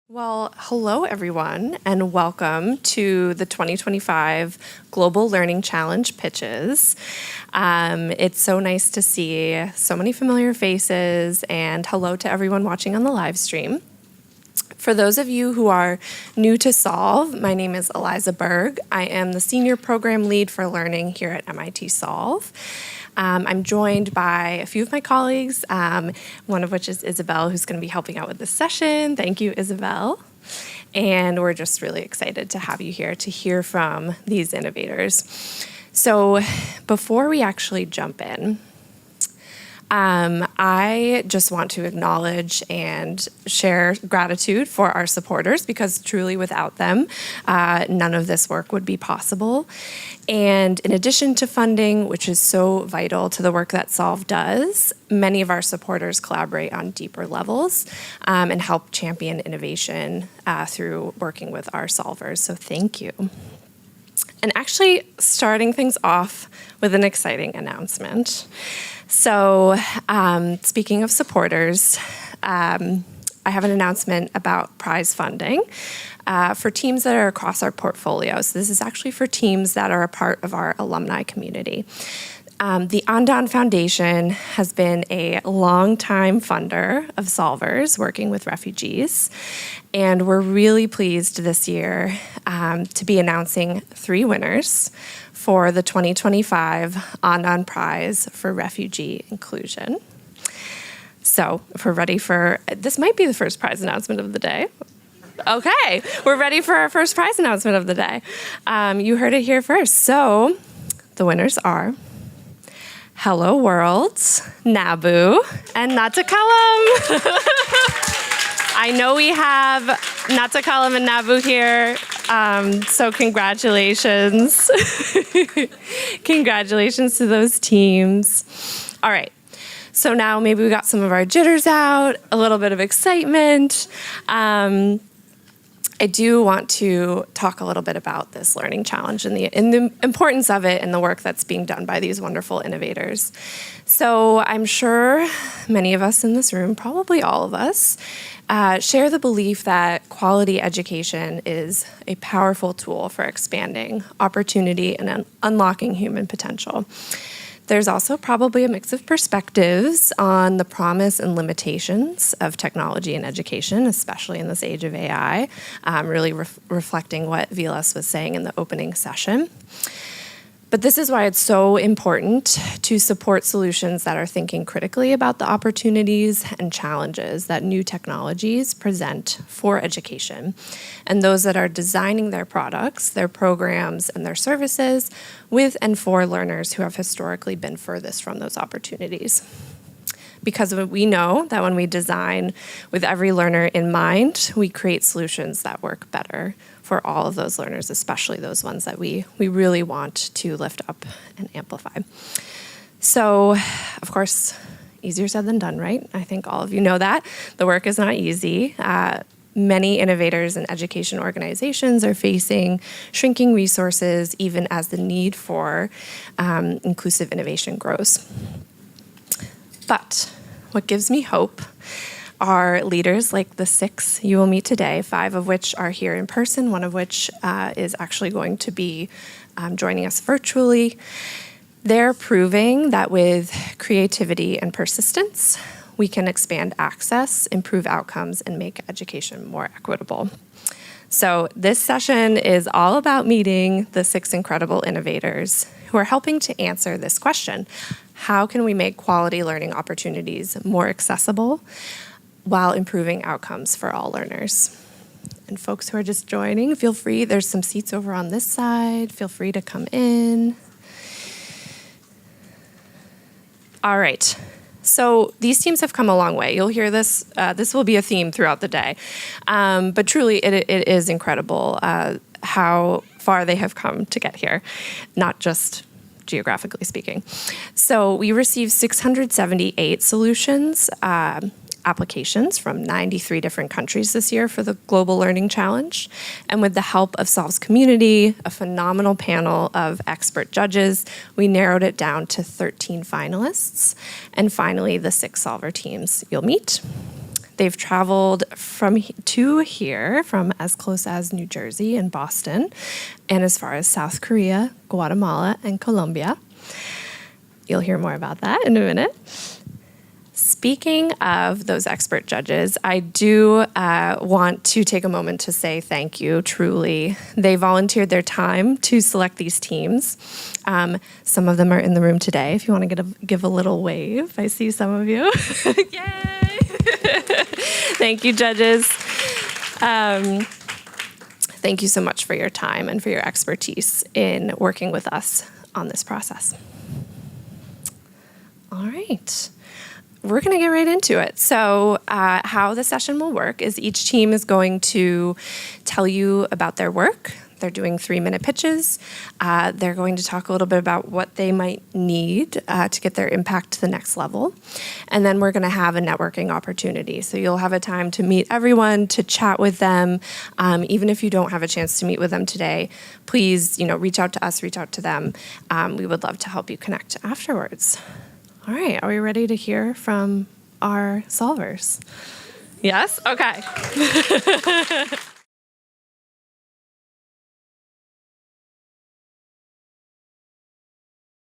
Well, hello everyone, and welcome to the 2025 Global Learning Challenge pitches. It's so nice to see so many familiar faces, and hello to everyone watching on the live stream. For those of you who are new to Solve, my name is Eliza Berg. I am the Senior Program Lead for Learning here at MIT Solve. I'm joined by a few of my colleagues, one of which is Isabel, who's going to be helping out with this session. Thank you, Isabel. And we're just really excited to have you here to hear from these innovators. So before we actually jump in, I just want to acknowledge and share gratitude for our supporters, because truly without them, none of this work would be possible. And in addition to funding, which is so vital to the work that Solve does, many of our supporters collaborate on deeper levels and help champion innovation through working with our solvers. So thank you. And actually starting things off with an exciting announcement. So speaking of supporters, I have an announcement about prize funding for teams that are across our portfolio. So this is actually for teams that are a part of our alumni community. The Andon Foundation has been a longtime funder of solvers working with refugees, and we're really pleased this year to be announcing 3 winners for the 2025 Andon Prize for Refugee Inclusion. So if we're ready for, this might be the first prize announcement of the day. Okay, we're ready for our first prize announcement of the day. You heard it here first. So the winners are Hello World, Nabu, and Natakalam. I know we have Natakalam and Nabu here, so congratulations. Congratulations to those teams. All right, so now maybe we got some of our jitters out, a little bit of excitement. I do want to talk a little bit about this learning challenge and the importance of it and the work that's being done by these wonderful innovators. So I'm sure many of us in this room, probably all of us, share the belief that quality education is a powerful tool for expanding opportunity and unlocking human potential. There's also probably a mix of perspectives on the promise and limitations of technology in education, especially in this age of AI, really reflecting what Vilas was saying in the opening session. But this is why it's so important to support solutions that are thinking critically about the opportunities and challenges that new technologies present for education, and those that are designing their products, their programs, and their services with and for learners who have historically been furthest from those opportunities. Because we know that when we design with every learner in mind, we create solutions that work better for all of those learners, especially those ones that we really want to lift up and amplify. So, of course, easier said than done, right? I think all of you know that. The work is not easy. Many innovators and education organizations are facing shrinking resources, even as the need for inclusive innovation grows. But what gives me hope are leaders like the 6 you will meet today, 5 of which are here in person, 1 of which is actually going to be joining us virtually. They're proving that with creativity and persistence, we can expand access, improve outcomes, and make education more equitable. So this session is all about meeting the 6 incredible innovators who are helping to answer this question. How can we make quality learning opportunities more accessible while improving outcomes for all learners? And folks who are just joining, feel free, there's some seats over on this side. Feel free to come in. All right. So these teams have come a long way. You'll hear this. This will be a theme throughout the day. But truly, it is incredible how far they have come to get here, not just geographically speaking. So we received 678 solutions, applications from 93 different countries this year for the Global Learning Challenge. And with the help of Solve's community, a phenomenal panel of expert judges, we narrowed it down to 13 finalists. And finally, the 6 solver teams you'll meet. They've traveled to here from as close as New Jersey and Boston, and as far as South Korea, Guatemala, and Colombia. You'll hear more about that in a minute. Speaking of those expert judges, I do want to take a moment to say thank you, truly. They volunteered their time to select these teams. Some of them are in the room today. If you want to give a little wave, I see some of you. Yay! Thank you, judges. Thank you so much for your time and for your expertise in working with us on this process. All right. We're going to get right into it. So how the session will work is each team is going to tell you about their work. They're doing 3-minute pitches. They're going to talk a little bit about what they might need to get their impact to the next level. And then we're going to have a networking opportunity. So you'll have a time to meet everyone, to chat with them. Even if you don't have a chance to meet with them today, please, reach out to us, reach out to them. We would love to help you connect afterwards. All right, are we ready to hear from our solvers? Yes? Okay.